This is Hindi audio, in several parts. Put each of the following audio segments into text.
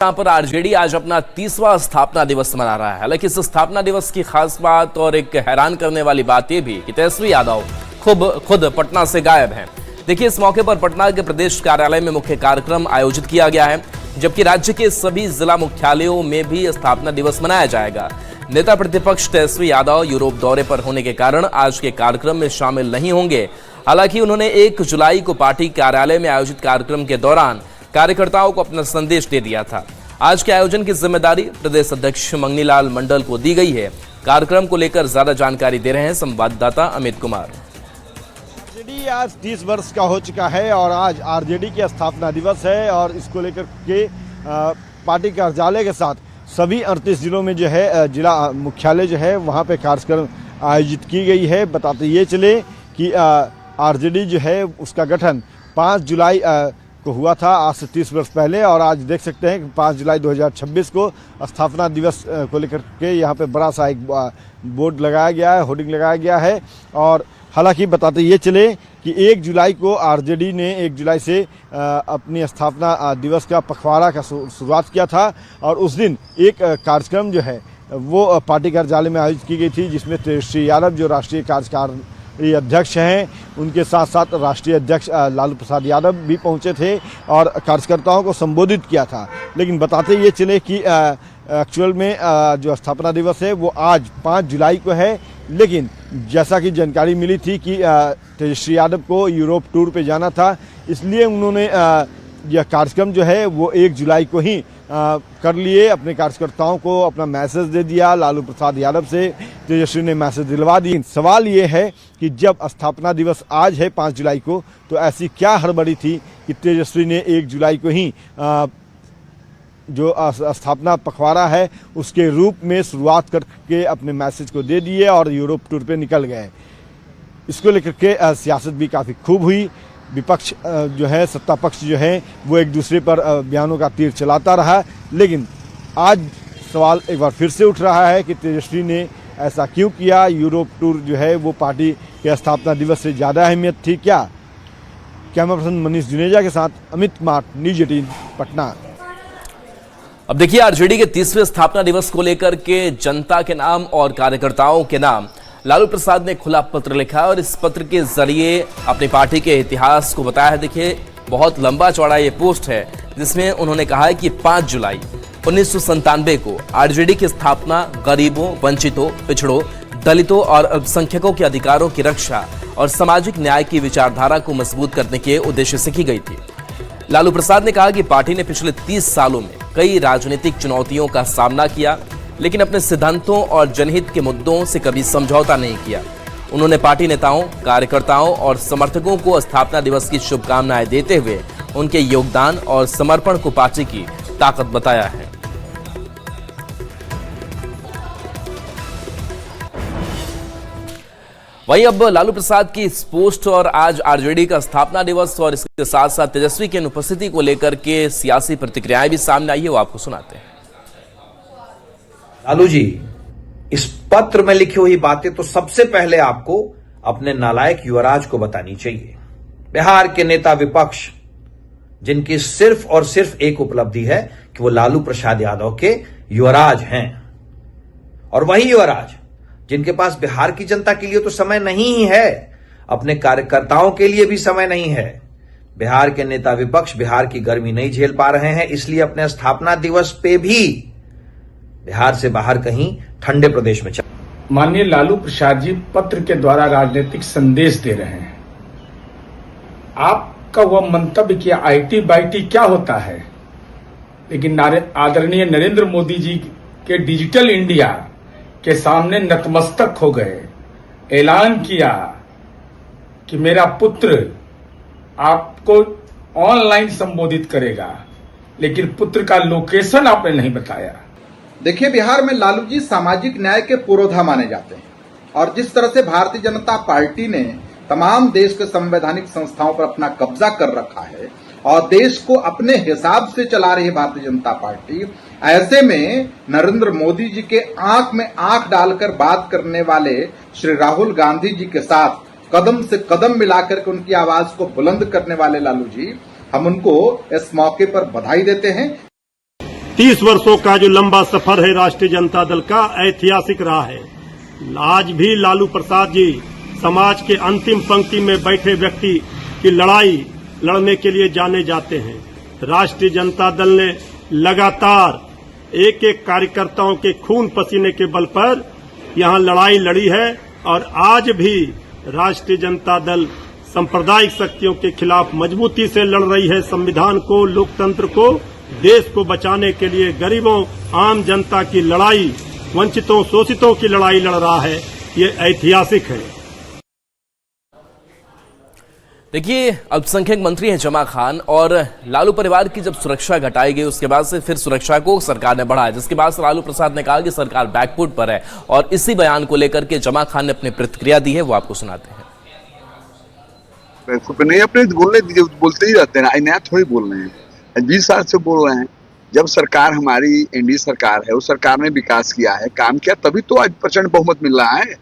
यहाँ पर आरजेडी आज अपना 30वां स्थापना दिवस मना रहा है। हालांकि इस स्थापना दिवस की खास बात और एक हैरान करने वाली बात यह भी कि तेजस्वी यादव खुद पटना से गायब हैं। देखिए, इस मौके पर पटना के प्रदेश कार्यालय में मुख्य कार्यक्रम आयोजित किया गया है, जबकि राज्य के सभी जिला मुख्यालयों में भी स्थापना दिवस मनाया जाएगा। नेता प्रतिपक्ष तेजस्वी यादव यूरोप दौरे पर होने के कारण आज के कार्यक्रम में शामिल नहीं होंगे। हालांकि उन्होंने 1 जुलाई को पार्टी कार्यालय में आयोजित कार्यक्रम के दौरान कार्यकर्ताओं को अपना संदेश दे दिया था। आज के आयोजन की जिम्मेदारी प्रदेश अध्यक्ष मंगनीलाल मंडल को दी गई है। कार्यक्रम को लेकर ज्यादा जानकारी दे रहे हैं संवाददाता अमित कुमार। आरजेडी आज 30 वर्ष का हो चुका है और आज आरजेडी की स्थापना दिवस है और इसको लेकर के पार्टी कार्यालय के साथ सभी 38 जिलों में जो है जिला मुख्यालय जो है वहाँ पे कार्यक्रम आयोजित की गई है। बताते ये चले कि आरजेडी जो है उसका गठन 5 जुलाई को हुआ था, आज से 30 वर्ष पहले। और आज देख सकते हैं कि 5 जुलाई 2026 को स्थापना दिवस को लेकर के यहाँ पे बड़ा सा एक बोर्ड लगाया गया है, होर्डिंग लगाया गया है। और हालांकि बताते ये चले कि 1 जुलाई को आरजेडी ने 1 जुलाई से अपनी स्थापना दिवस का पखवाड़ा का शुरुआत किया था और उस दिन एक कार्यक्रम जो है वो पार्टी कार्यालय में आयोजित की गई थी, जिसमें तेजस्वी यादव जो राष्ट्रीय कार्यकारी अध्यक्ष हैं, उनके साथ साथ राष्ट्रीय अध्यक्ष लालू प्रसाद यादव भी पहुंचे थे और कार्यकर्ताओं को संबोधित किया था। लेकिन बताते ये चले कि एक्चुअल में जो स्थापना दिवस है वो आज 5 जुलाई को है। लेकिन जैसा कि जानकारी मिली थी कि तेजस्वी यादव को यूरोप टूर पे जाना था, इसलिए उन्होंने यह कार्यक्रम जो है वो 1 जुलाई को ही कर लिए। अपने कार्यकर्ताओं को अपना मैसेज दे दिया। लालू प्रसाद यादव से तेजस्वी ने मैसेज दिलवा दी। सवाल ये है कि जब स्थापना दिवस आज है 5 जुलाई को, तो ऐसी क्या हड़बड़ी थी कि तेजस्वी ने 1 जुलाई को ही जो स्थापना पखवाड़ा है उसके रूप में शुरुआत करके अपने मैसेज को दे दिए और यूरोप टूर पे निकल गए। इसको लेकर के सियासत भी काफ़ी खूब हुई। विपक्ष जो है, सत्ता पक्ष जो है, वो एक दूसरे पर बयानों का तीर चलाता रहा। लेकिन आज सवाल एक बार फिर से उठ रहा है कि तेजस्वी ने ऐसा क्यों किया। यूरोप टूर जो है वो पार्टी के स्थापना दिवस से ज़्यादा अहमियत थी क्या? कैमरा पर्सन मनीष जुनेजा के साथ अमित कुमार, न्यूज़ 18 पटना। अब देखिए, आरजेडी के 30वें स्थापना दिवस को लेकर के जनता के नाम और कार्यकर्ताओं के नाम लालू प्रसाद ने खुला पत्र लिखा और इस पत्र के जरिए अपनी पार्टी के इतिहास को बताया है। देखिए, बहुत लंबा चौड़ा ये पोस्ट है, जिसमें उन्होंने कहा है कि 5 जुलाई 1997 को आरजेडी की स्थापना गरीबों, वंचितों, पिछड़ों, दलितों और अल्पसंख्यकों के अधिकारों की रक्षा और सामाजिक न्याय की विचारधारा को मजबूत करने के उद्देश्य से की गई थी। लालू प्रसाद ने कहा कि पार्टी ने पिछले 30 सालों में कई राजनीतिक चुनौतियों का सामना किया, लेकिन अपने सिद्धांतों और जनहित के मुद्दों से कभी समझौता नहीं किया। उन्होंने पार्टी नेताओं, कार्यकर्ताओं और समर्थकों को स्थापना दिवस की शुभकामनाएं देते हुए उनके योगदान और समर्पण को पार्टी की ताकत बताया है। वहीं अब लालू प्रसाद की इस पोस्ट और आज आरजेडी का स्थापना दिवस और इसके साथ साथ तेजस्वी की अनुपस्थिति को लेकर के सियासी प्रतिक्रियाएं भी सामने आई है, वो आपको सुनाते हैं। लालू जी, इस पत्र में लिखी हुई बातें तो सबसे पहले आपको अपने नालायक युवराज को बतानी चाहिए। बिहार के नेता विपक्ष, जिनकी सिर्फ और सिर्फ एक उपलब्धि है कि वो लालू प्रसाद यादव के युवराज हैं, और वही युवराज जिनके पास बिहार की जनता के लिए तो समय नहीं ही है, अपने कार्यकर्ताओं के लिए भी समय नहीं है। बिहार के नेता विपक्ष बिहार की गर्मी नहीं झेल पा रहे हैं, इसलिए अपने स्थापना दिवस पे भी बिहार से बाहर कहीं ठंडे प्रदेश में चल। माननीय लालू प्रसाद जी पत्र के द्वारा राजनीतिक संदेश दे रहे हैं। आपका वह मंतव्य कि आईटी बाईटी क्या होता है, लेकिन आदरणीय नरेंद्र मोदी जी के डिजिटल इंडिया के सामने नतमस्तक हो गए। ऐलान किया कि मेरा पुत्र आपको ऑनलाइन संबोधित करेगा, लेकिन पुत्र का लोकेशन आपने नहीं बताया। देखिए, बिहार में लालू जी सामाजिक न्याय के पुरोधा माने जाते हैं और जिस तरह से भारतीय जनता पार्टी ने तमाम देश के संवैधानिक संस्थाओं पर अपना कब्जा कर रखा है और देश को अपने हिसाब से चला रही है भारतीय जनता पार्टी, ऐसे में नरेंद्र मोदी जी के आंख में आंख डालकर बात करने वाले श्री राहुल गांधी जी के साथ कदम से कदम मिलाकर के उनकी आवाज को बुलंद करने वाले लालू जी, हम उनको इस मौके पर बधाई देते हैं। 30 वर्षों का जो लंबा सफर है राष्ट्रीय जनता दल का, ऐतिहासिक रहा है। आज भी लालू प्रसाद जी समाज के अंतिम पंक्ति में बैठे व्यक्ति की लड़ाई लड़ने के लिए जाने जाते हैं। राष्ट्रीय जनता दल ने लगातार एक एक कार्यकर्ताओं के खून पसीने के बल पर यहां लड़ाई लड़ी है और आज भी राष्ट्रीय जनता दल सांप्रदायिक शक्तियों के खिलाफ मजबूती से लड़ रही है। संविधान को, लोकतंत्र को, देश को बचाने के लिए गरीबों, आम जनता की लड़ाई, वंचितों, शोषितों की लड़ाई लड़ रहा है। ये ऐतिहासिक है। देखिए, अल्पसंख्यक मंत्री हैं जमा खान, और लालू परिवार की जब सुरक्षा घटाई गई उसके बाद से फिर सुरक्षा को सरकार ने बढ़ाया, जिसके बाद से लालू प्रसाद ने कहा कि सरकार बैकफुट पर है। और इसी बयान को लेकर के जमा खान ने अपनी प्रतिक्रिया दी है, वो आपको सुनाते हैं। बैकफुट नहीं, अपने बोलते ही रहते हैं, नया थोड़ी बोल रहे हैं, 20 साल से बोल रहे हैं। जब सरकार हमारी एनडीए सरकार है, उस सरकार ने विकास किया है, काम किया, तभी तो आज प्रचंड बहुमत मिल रहा है।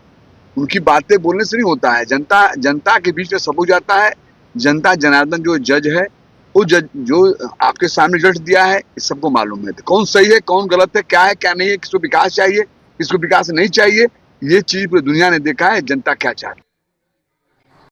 उनकी बातें बोलने से नहीं होता है। जनता के बीच में सब हो जाता है। जनता जनार्दन जो जज है, वो जज जो आपके सामने जज दिया है, इस सबको मालूम है कौन सही है, कौन गलत है, क्या है, क्या नहीं है, किसको विकास चाहिए, किसको विकास नहीं चाहिए। ये चीज पूरी दुनिया ने देखा है, जनता क्या चाहती है।